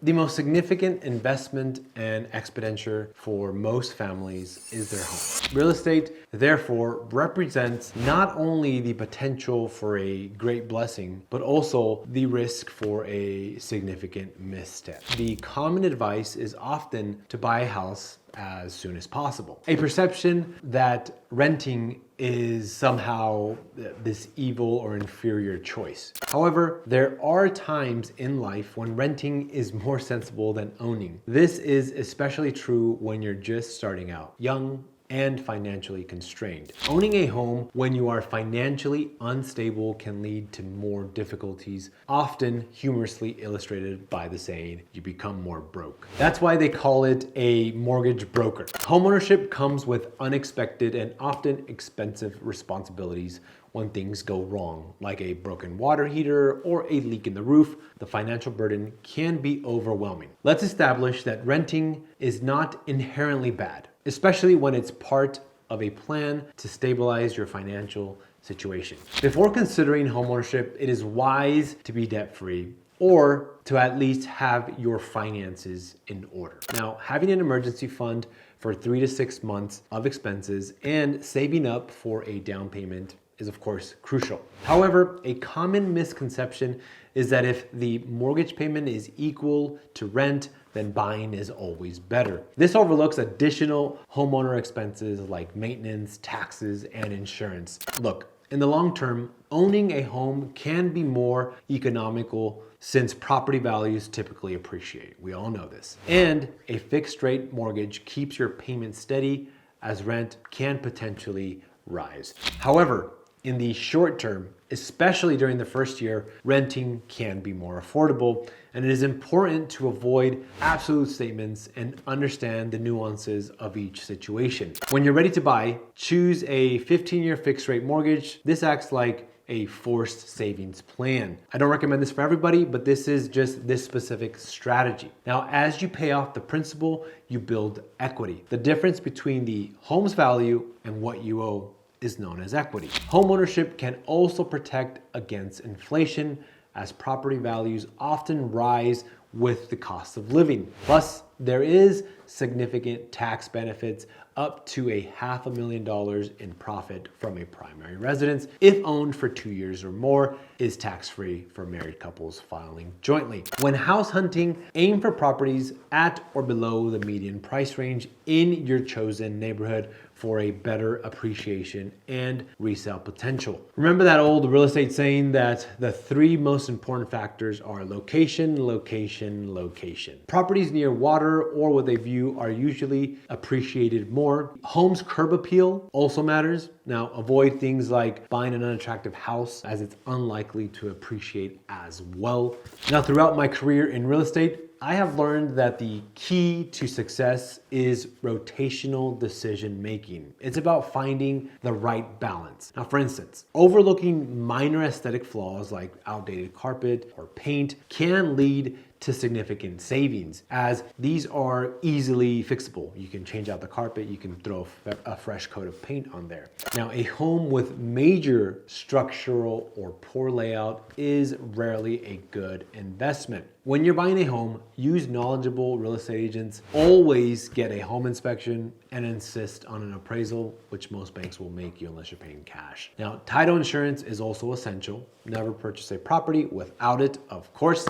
The most significant investment and expenditure for most families is their home. Real estate, therefore, represents not only the potential for a great blessing, but also the risk for a significant misstep. The common advice is often to buy a house as soon as possible. A perception that renting is somehow this evil or inferior choice. However, there are times in life when renting is more sensible than owning. This is especially true when you're just starting out, young and financially constrained. Owning a home when you are financially unstable can lead to more difficulties, often humorously illustrated by the saying, you become more broke. That's why they call it a mortgage broker. Homeownership comes with unexpected and often expensive responsibilities when things go wrong, like a broken water heater or a leak in the roof. The financial burden can be overwhelming. Let's establish that renting is not inherently bad, especially when it's part of a plan to stabilize your financial situation. Before considering homeownership, it is wise to be debt-free or to at least have your finances in order. Now, having an emergency fund for 3 to 6 months of expenses and saving up for a down payment is of course crucial. However, a common misconception is that if the mortgage payment is equal to rent, then buying is always better. This overlooks additional homeowner expenses like maintenance, taxes, and insurance. Look, in the long term, owning a home can be more economical since property values typically appreciate. We all know this. And a fixed rate mortgage keeps your payment steady as rent can potentially rise. However, in the short term, especially during the first year, renting can be more affordable, and it is important to avoid absolute statements and understand the nuances of each situation. When you're ready to buy, choose a 15-year fixed rate mortgage. This acts like a forced savings plan. I don't recommend this for everybody, but this is just this specific strategy. Now, as you pay off the principal, you build equity. The difference between the home's value and what you owe is known as equity. Homeownership can also protect against inflation as property values often rise with the cost of living. Plus, there is significant tax benefits up to $500,000 in profit from a primary residence if owned for 2 years or more, is tax-free for married couples filing jointly. When house hunting, aim for properties at or below the median price range in your chosen neighborhood for a better appreciation and resale potential. Remember that old real estate saying that the 3 most important factors are location, location, location. Properties near water or with a view are usually appreciated more. Home's curb appeal also matters. Now, avoid things like buying an unattractive house as it's unlikely to appreciate as well. Now, throughout my career in real estate, I have learned that the key to success is rotational decision making. It's about finding the right balance. Now, for instance, overlooking minor aesthetic flaws like outdated carpet or paint can lead to significant savings, as these are easily fixable. You can change out the carpet, you can throw a fresh coat of paint on there. Now, a home with major structural or poor layout is rarely a good investment. When you're buying a home, use knowledgeable real estate agents. Always get a home inspection and insist on an appraisal, which most banks will make you unless you're paying cash. Now, title insurance is also essential. Never purchase a property without it, of course.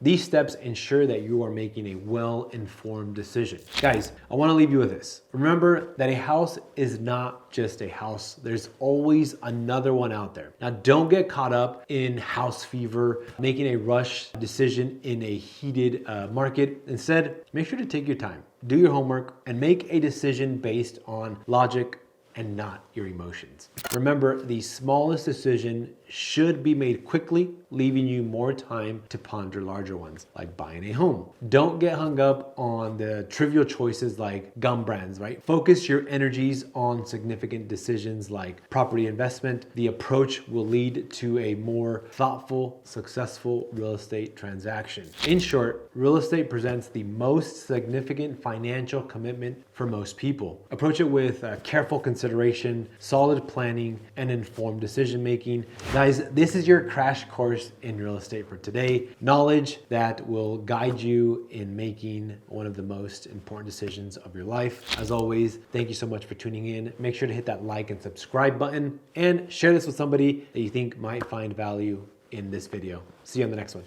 These steps ensure that you are making a well-informed decision. Guys, I want to leave you with this. Remember that a house is not just a house. There's always another one out there. Now, don't get caught up in house fever, making a rush decision in a heated market. Instead, make sure to take your time, do your homework, and make a decision based on logic and not your emotions. Remember, the smallest decision should be made quickly, leaving you more time to ponder larger ones, like buying a home. Don't get hung up on the trivial choices like gum brands, right? Focus your energies on significant decisions like property investment. The approach will lead to a more thoughtful, successful real estate transaction. In short, real estate presents the most significant financial commitment for most people. Approach it with careful consideration, solid planning, and informed decision making, Guys, this is your crash course in real estate for today. Knowledge that will guide you in making one of the most important decisions of your life. As always, thank you so much for tuning in. Make sure to hit that like and subscribe button and share this with somebody that you think might find value in this video. See you on the next one.